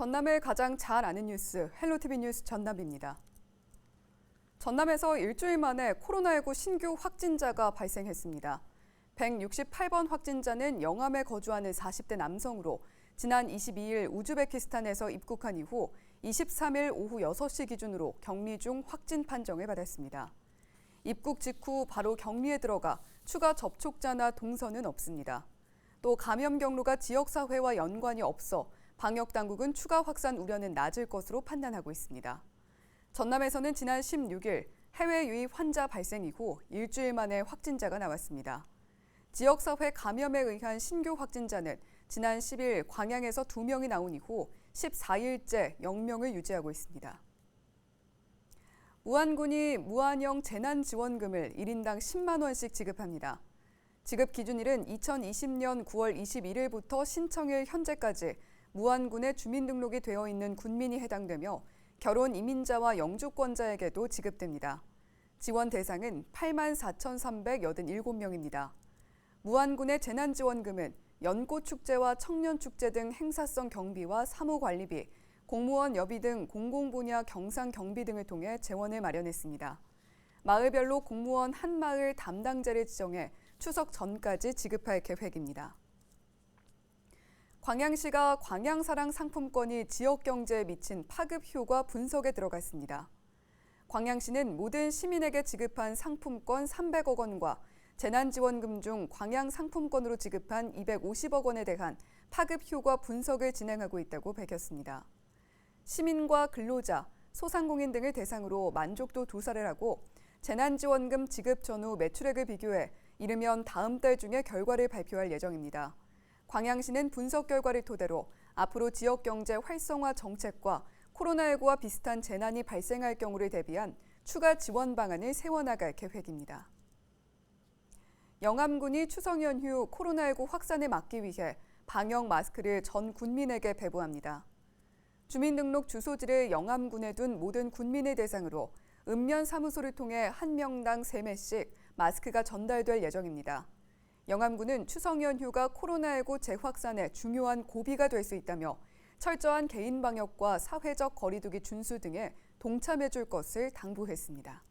전남을 가장 잘 아는 뉴스, 헬로티비 뉴스 전남입니다. 전남에서 일주일 만에 코로나19 신규 확진자가 발생했습니다. 168번 확진자는 영암에 거주하는 40대 남성으로 지난 22일 우즈베키스탄에서 입국한 이후 23일 오후 6시 기준으로 격리 중 확진 판정을 받았습니다. 입국 직후 바로 격리에 들어가 추가 접촉자나 동선은 없습니다. 또 감염 경로가 지역사회와 연관이 없어 방역당국은 추가 확산 우려는 낮을 것으로 판단하고 있습니다. 전남에서는 지난 16일 해외 유입 환자 발생 이후 일주일 만에 확진자가 나왔습니다. 지역사회 감염에 의한 신규 확진자는 지난 10일 광양에서 2명이 나온 이후 14일째 0명을 유지하고 있습니다. 무안군이 무안형 재난지원금을 1인당 10만 원씩 지급합니다. 지급 기준일은 2020년 9월 21일부터 신청일 현재까지 무안군에 주민등록이 되어 있는 군민이 해당되며 결혼 이민자와 영주권자에게도 지급됩니다. 지원 대상은 84,387명입니다. 무안군의 재난지원금은 연꽃축제와 청년축제 등 행사성 경비와 사무관리비, 공무원 여비 등 공공분야 경상 경비 등을 통해 재원을 마련했습니다. 마을별로 공무원 한 마을 담당자를 지정해 추석 전까지 지급할 계획입니다. 광양시가 광양사랑 상품권이 지역 경제에 미친 파급 효과 분석에 들어갔습니다. 광양시는 모든 시민에게 지급한 상품권 300억 원과 재난지원금 중 광양 상품권으로 지급한 250억 원에 대한 파급 효과 분석을 진행하고 있다고 밝혔습니다. 시민과 근로자, 소상공인 등을 대상으로 만족도 조사를 하고 재난지원금 지급 전후 매출액을 비교해 이르면 다음 달 중에 결과를 발표할 예정입니다. 광양시는 분석 결과를 토대로 앞으로 지역 경제 활성화 정책과 코로나19와 비슷한 재난이 발생할 경우를 대비한 추가 지원 방안을 세워나갈 계획입니다. 영암군이 추석 연휴 코로나19 확산을 막기 위해 방역 마스크를 전 군민에게 배부합니다. 주민등록 주소지를 영암군에 둔 모든 군민을 대상으로 읍면사무소를 통해 한 명당 3매씩 마스크가 전달될 예정입니다. 영암군은 추석 연휴가 코로나19 재확산에 중요한 고비가 될 수 있다며 철저한 개인 방역과 사회적 거리 두기 준수 등에 동참해 줄 것을 당부했습니다.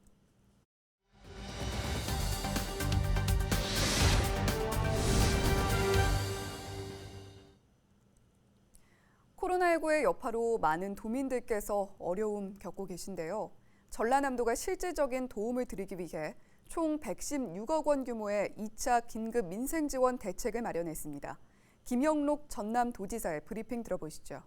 코로나19의 여파로 많은 도민들께서 어려움 겪고 계신데요. 전라남도가 실질적인 도움을 드리기 위해 총 116억 원 규모의 2차 긴급 민생지원 대책을 마련했습니다. 김영록 전남도지사의 브리핑 들어보시죠.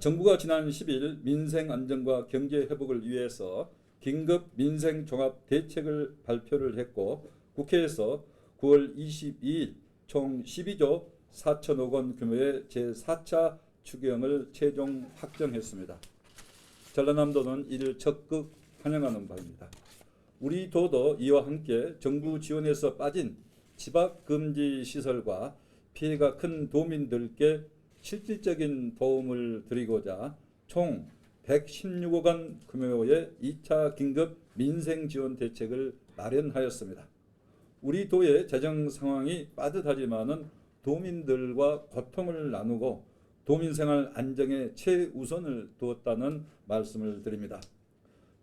정부가 지난 10일 민생 안정과 경제 회복을 위해서 긴급 민생 종합 대책을 발표를 했고 국회에서 9월 22일 총 12조 4천억 원 규모의 제4차 추경을 최종 확정했습니다. 전라남도는 이를 적극 환영하는 바입니다. 우리 도도 이와 함께 정부 지원에서 빠진 집합금지 시설과 피해가 큰 도민들께 실질적인 도움을 드리고자 총 116억 원 규모의 2차 긴급 민생지원 대책을 마련하였습니다. 우리 도의 재정 상황이 빠듯하지만은 도민들과 고통을 나누고 도민생활 안정에 최우선을 두었다는 말씀을 드립니다.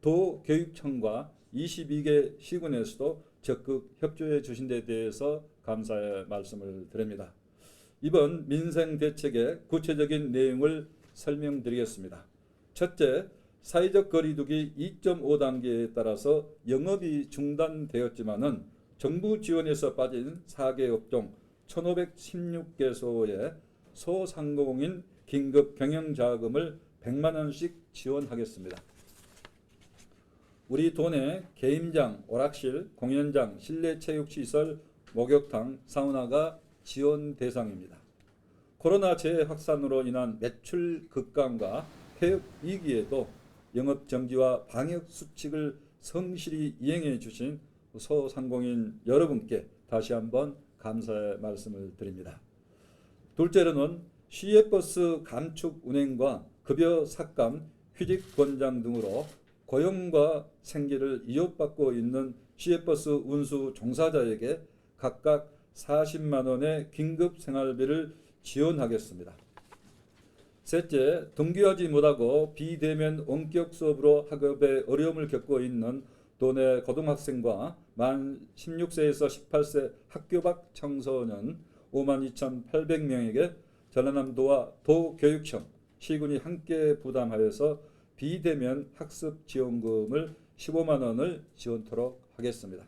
도교육청과 22개 시군에서도 적극 협조해 주신 데 대해서 감사의 말씀을 드립니다. 이번 민생대책의 구체적인 내용을 설명드리겠습니다. 첫째, 사회적 거리두기 2.5단계에 따라서 영업이 중단되었지만은 정부 지원에서 빠진 4개 업종 1,516개소의 소상공인 긴급 경영자금을 100만 원씩 지원하겠습니다. 우리 도내 게임장, 오락실, 공연장, 실내체육시설, 목욕탕, 사우나가 지원 대상입니다. 코로나 재확산으로 인한 매출 급감과 폐업 위기에도 영업 정지와 방역 수칙을 성실히 이행해 주신 소상공인 여러분께 다시 한번 감사의 말씀을 드립니다. 둘째로는 시외버스 감축 운행과 급여 삭감, 휴직 권장 등으로 고용과 생계를 이어받고 있는 시외버스 운수 종사자에게 각각 40만 원의 긴급 생활비를 지원하겠습니다. 셋째, 등교하지 못하고 비대면 원격 수업으로 학업에 어려움을 겪고 있는 도내 고등학생과 만 16세에서 18세 학교 밖 청소년 52,800명에게 전라남도와 도교육청, 시군이 함께 부담하여서 비대면 학습 지원금을 15만 원을 지원토록 하겠습니다.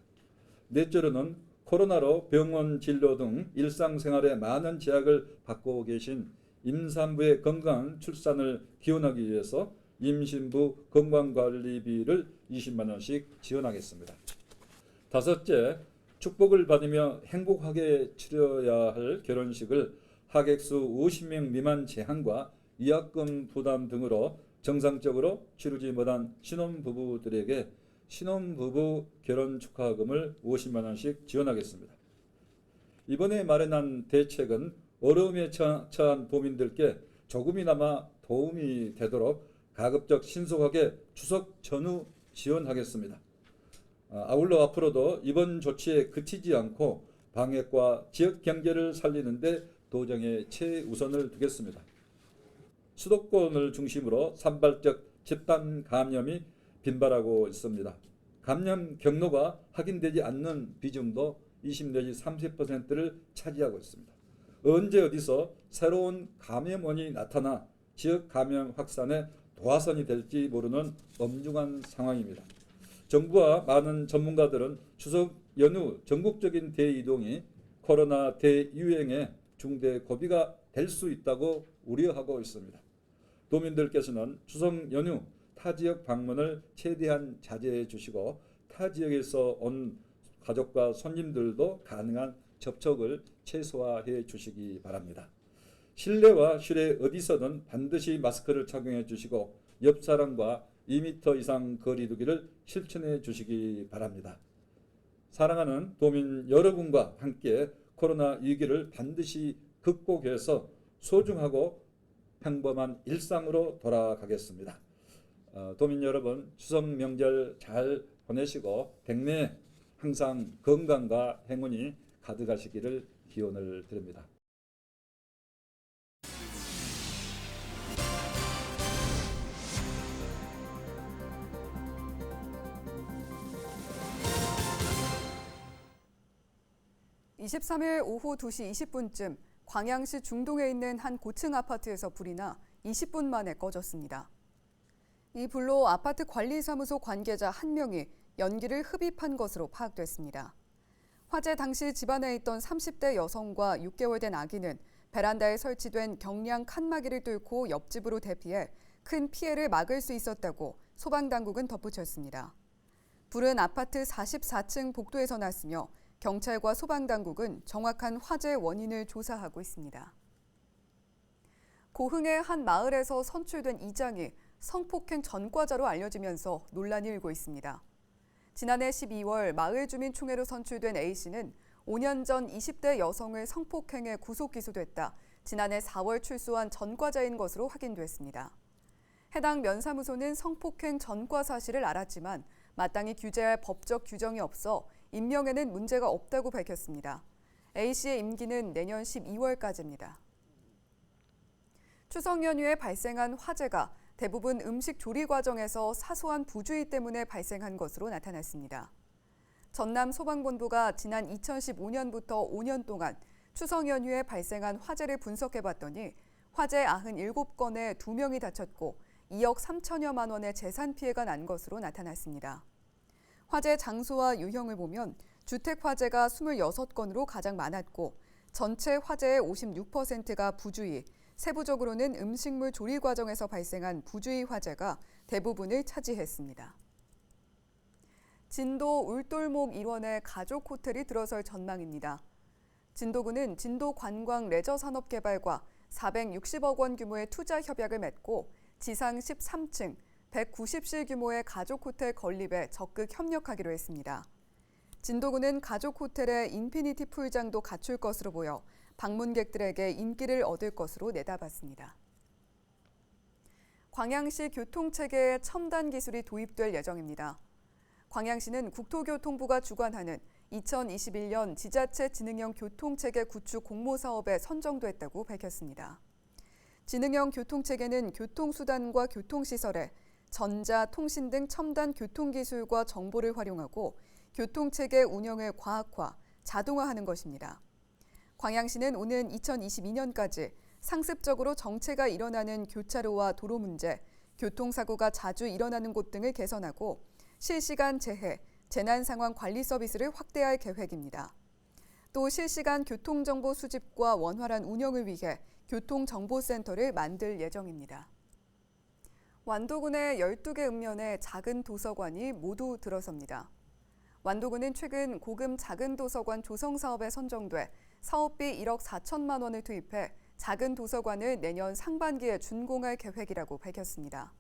넷째로는 코로나로 병원 진료 등 일상생활에 많은 제약을 받고 계신 임산부의 건강한 출산을 기원하기 위해서 임신부 건강관리비를 20만 원씩 지원하겠습니다. 다섯째, 축복을 받으며 행복하게 치러야 할 결혼식을 하객수 50명 미만 제한과 위약금 부담 등으로 정상적으로 치르지 못한 신혼부부들에게 신혼부부 결혼 축하금을 50만 원씩 지원하겠습니다. 이번에 마련한 대책은 어려움에 처한 도민들께 조금이나마 도움이 되도록 가급적 신속하게 추석 전후 지원하겠습니다. 아울러 앞으로도 이번 조치에 그치지 않고 방역과 지역 경제를 살리는 데 도정에 최우선을 두겠습니다. 수도권을 중심으로 산발적 집단 감염이 빈발하고 있습니다. 감염 경로가 확인되지 않는 비중도 20 내지 30%를 차지하고 있습니다. 언제 어디서 새로운 감염원이 나타나 지역 감염 확산의 도화선이 될지 모르는 엄중한 상황입니다. 정부와 많은 전문가들은 추석 연휴 전국적인 대이동이 코로나 대유행의 중대 고비가 될 수 있다고 우려하고 있습니다. 도민들께서는 추석 연휴 타 지역 방문을 최대한 자제해 주시고 타 지역에서 온 가족과 손님들도 가능한 접촉을 최소화해 주시기 바랍니다. 실내와 실외 어디서든 반드시 마스크를 착용해 주시고 옆 사람과 2m 이상 거리 두기를 실천해 주시기 바랍니다. 사랑하는 도민 여러분과 함께 코로나 위기를 반드시 극복해서 소중하고 평범한 일상으로 돌아가겠습니다. 도민 여러분, 추석 명절 잘 보내시고 백내 항상 건강과 행운이 가득하시기를 기원을 드립니다. (23일) 오후 2시 20분쯤 광양시 중동에 있는 한 고층 아파트에서 불이 나 20분 만에 꺼졌습니다. 이 불로 아파트 관리사무소 관계자 1명이 연기를 흡입한 것으로 파악됐습니다. 화재 당시 집안에 있던 30대 여성과 6개월 된 아기는 베란다에 설치된 경량 칸막이를 뚫고 옆집으로 대피해 큰 피해를 막을 수 있었다고 소방당국은 덧붙였습니다. 불은 아파트 44층 복도에서 났으며 경찰과 소방당국은 정확한 화재 원인을 조사하고 있습니다. 고흥의 한 마을에서 선출된 이장이 성폭행 전과자로 알려지면서 논란이 일고 있습니다. 지난해 12월 마을 주민 총회로 선출된 A씨는 5년 전 20대 여성을 성폭행해 구속 기소됐다 지난해 4월 출소한 전과자인 것으로 확인됐습니다. 해당 면사무소는 성폭행 전과 사실을 알았지만 마땅히 규제할 법적 규정이 없어 임명에는 문제가 없다고 밝혔습니다. A씨의 임기는 내년 12월까지입니다. 추석 연휴에 발생한 화재가 대부분 음식 조리 과정에서 사소한 부주의 때문에 발생한 것으로 나타났습니다. 전남 소방본부가 지난 2015년부터 5년 동안 추석 연휴에 발생한 화재를 분석해봤더니 화재 97건에 2명이 다쳤고 2억 3천여만 원의 재산 피해가 난 것으로 나타났습니다. 화재 장소와 유형을 보면 주택 화재가 26건으로 가장 많았고 전체 화재의 56%가 부주의, 세부적으로는 음식물 조리 과정에서 발생한 부주의 화재가 대부분을 차지했습니다. 진도 울돌목 일원에 가족 호텔이 들어설 전망입니다. 진도구는 진도관광레저산업개발과 460억 원 규모의 투자 협약을 맺고 지상 13층, 190실 규모의 가족 호텔 건립에 적극 협력하기로 했습니다. 진도구는 가족 호텔의 인피니티 풀장도 갖출 것으로 보여 방문객들에게 인기를 얻을 것으로 내다봤습니다. 광양시 교통체계에 첨단 기술이 도입될 예정입니다. 광양시는 국토교통부가 주관하는 2021년 지자체 지능형 교통체계 구축 공모사업에 선정됐다고 밝혔습니다. 지능형 교통체계는 교통수단과 교통시설에 전자, 통신 등 첨단 교통기술과 정보를 활용하고 교통체계 운영을 과학화, 자동화하는 것입니다. 광양시는 오는 2022년까지 상습적으로 정체가 일어나는 교차로와 도로 문제, 교통사고가 자주 일어나는 곳 등을 개선하고 실시간 재해, 재난상황 관리 서비스를 확대할 계획입니다. 또 실시간 교통정보 수집과 원활한 운영을 위해 교통정보센터를 만들 예정입니다. 완도군의 12개 읍면에 작은 도서관이 모두 들어섭니다. 완도군은 최근 고금 작은 도서관 조성 사업에 선정돼 사업비 1억 4천만 원을 투입해 작은 도서관을 내년 상반기에 준공할 계획이라고 밝혔습니다.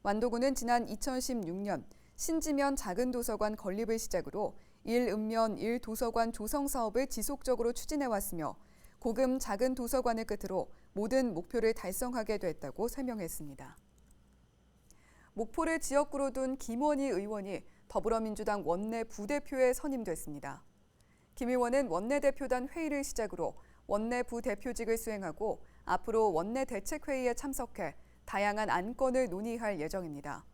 완도군은 지난 2016년 신지면 작은 도서관 건립을 시작으로 1읍면 1도서관 조성 사업을 지속적으로 추진해왔으며 고금 작은 도서관을 끝으로 모든 목표를 달성하게 됐다고 설명했습니다. 목포를 지역구로 둔 김원희 의원이 더불어민주당 원내 부대표에 선임됐습니다. 김 의원은 원내대표단 회의를 시작으로 원내 부대표직을 수행하고 앞으로 원내 대책회의에 참석해 다양한 안건을 논의할 예정입니다.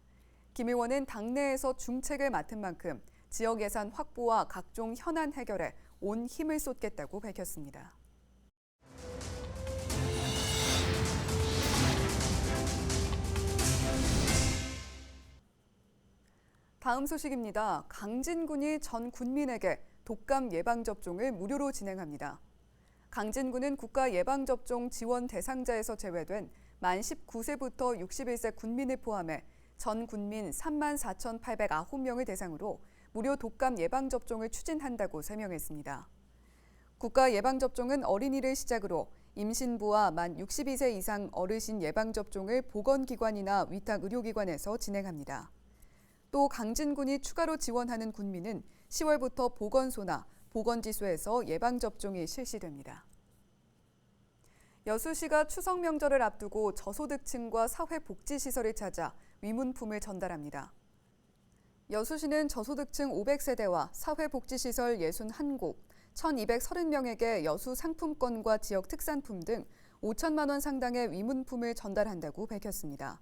김 의원은 당내에서 중책을 맡은 만큼 지역 예산 확보와 각종 현안 해결에 온 힘을 쏟겠다고 밝혔습니다. 다음 소식입니다. 강진군이 전 군민에게 독감 예방접종을 무료로 진행합니다. 강진군은 국가예방접종 지원 대상자에서 제외된 만 19세부터 61세 군민을 포함해 전 군민 34,809명을 대상으로 무료 독감 예방접종을 추진한다고 설명했습니다. 국가예방접종은 어린이를 시작으로 임신부와 만 62세 이상 어르신 예방접종을 보건기관이나 위탁의료기관에서 진행합니다. 또 강진군이 추가로 지원하는 군민은 10월부터 보건소나 보건지소에서 예방접종이 실시됩니다. 여수시가 추석 명절을 앞두고 저소득층과 사회복지시설을 찾아 위문품을 전달합니다. 여수시는 저소득층 500세대와 사회복지시설 61곳, 1,230명에게 여수 상품권과 지역 특산품 등 5천만 원 상당의 위문품을 전달한다고 밝혔습니다.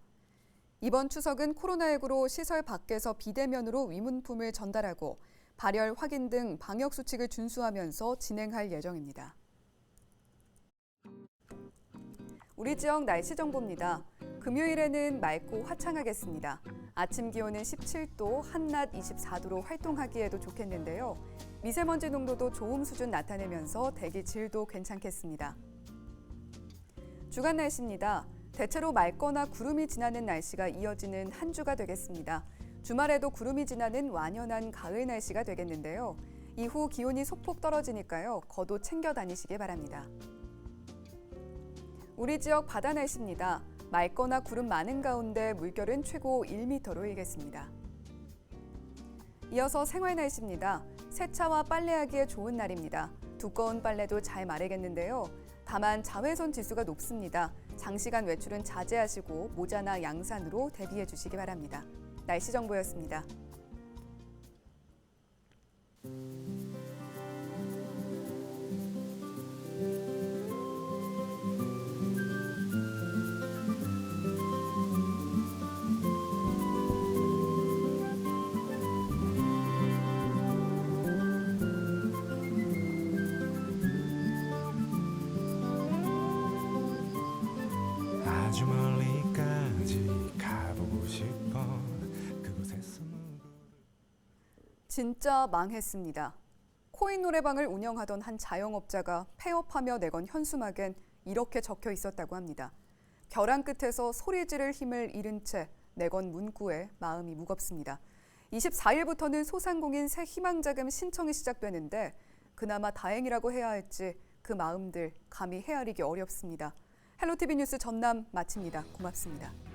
이번 추석은 코로나19로 시설 밖에서 비대면으로 위문품을 전달하고 발열 확인 등 방역수칙을 준수하면서 진행할 예정입니다. 우리 지역 날씨 정보입니다. 금요일에는 맑고 화창하겠습니다. 아침 기온은 17도, 한낮 24도로 활동하기에도 좋겠는데요. 미세먼지 농도도 좋음 수준 나타내면서 대기 질도 괜찮겠습니다. 주간 날씨입니다. 대체로 맑거나 구름이 지나는 날씨가 이어지는 한 주가 되겠습니다. 주말에도 구름이 지나는 완연한 가을 날씨가 되겠는데요. 이후 기온이 소폭 떨어지니까요. 겉옷 챙겨 다니시기 바랍니다. 우리 지역 바다 날씨입니다. 맑거나 구름 많은 가운데 물결은 최고 1m로 일겠습니다. 이어서 생활 날씨입니다. 세차와 빨래하기에 좋은 날입니다. 두꺼운 빨래도 잘 마르겠는데요. 다만 자외선 지수가 높습니다. 장시간 외출은 자제하시고 모자나 양산으로 대비해 주시기 바랍니다. 날씨 정보였습니다. 아주 멀리까지 가보고 싶어 그곳에서 진짜 망했습니다. 코인 노래방을 운영하던 한 자영업자가 폐업하며 내건 현수막엔 이렇게 적혀 있었다고 합니다. 벼랑 끝에서 소리 지를 힘을 잃은 채 내건 문구에 마음이 무겁습니다. 24일부터는 소상공인 새 희망자금 신청이 시작되는데 그나마 다행이라고 해야 할지 그 마음들 감히 헤아리기 어렵습니다. 헬로티비 뉴스 전남 마칩니다. 고맙습니다.